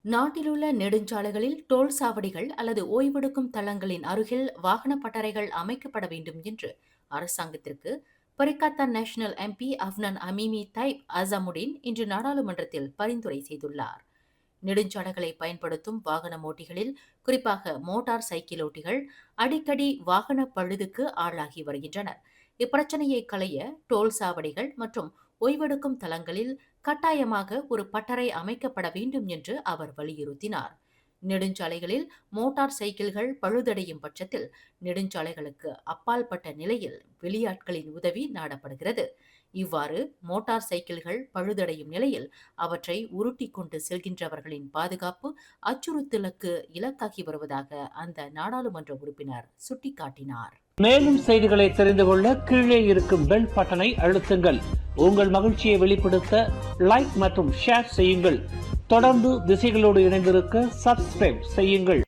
நாட்டிலுள்ள நெடுஞ்சாலைகளில் டோல் சாவடிகள் அல்லது ஓய்வெடுக்கும் தளங்களின் அருகில் வாகன பட்டறைகள் அமைக்கப்பட வேண்டும் என்று அரசாங்கத்திற்கு பரிகத்தா நேஷனல் எம்பி அஃப்னான் அமீமி தைப் அசமுடின் இன்று நாடாளுமன்றத்தில் பரிந்துரை செய்துள்ளார். நெடுஞ்சாலைகளை பயன்படுத்தும் வாகன ஓட்டிகளில் குறிப்பாக மோட்டார் சைக்கிளோட்டிகள் அடிக்கடி வாகன பழுதுக்கு ஆளாகி வருகின்றனர். இப்பிரச்சனையை களைய டோல் சாவடிகள் மற்றும் ஓய்வெடுக்கும் தளங்களில் கட்டாயமாக ஒரு பட்டறை அமைக்கப்பட வேண்டும் என்று அவர் வலியுறுத்தினார். நெடுஞ்சாலைகளில் மோட்டார் சைக்கிள்கள் பழுதடையும் பட்சத்தில் நெடுஞ்சாலைகளுக்கு அப்பாற்பட்ட நிலையில் வெளியாட்களின் உதவி நாடப்படுகிறது. இவ்வாறு மோட்டார் சைக்கிள்கள் பழுதடையும் நிலையில் அவற்றை உருட்டிக் கொண்டு செல்கின்றவர்களின் பாதுகாப்பு அச்சுறுத்தலுக்கு இலக்காகி வருவதாக அந்த நாடாளுமன்ற உறுப்பினர் சுட்டிக்காட்டினார். மேலும் செய்திகளை தெரிந்து கொள்ள கீழே இருக்கும் பெல் பட்டனை அழுத்துங்கள். உங்கள் மகிழ்ச்சியை வெளிப்படுத்த லைக் மற்றும் ஷேர் செய்யுங்கள். தொடர்ந்து திசைகளோடு இணைந்திருக்க சப்ஸ்கிரைப் செய்யுங்கள்.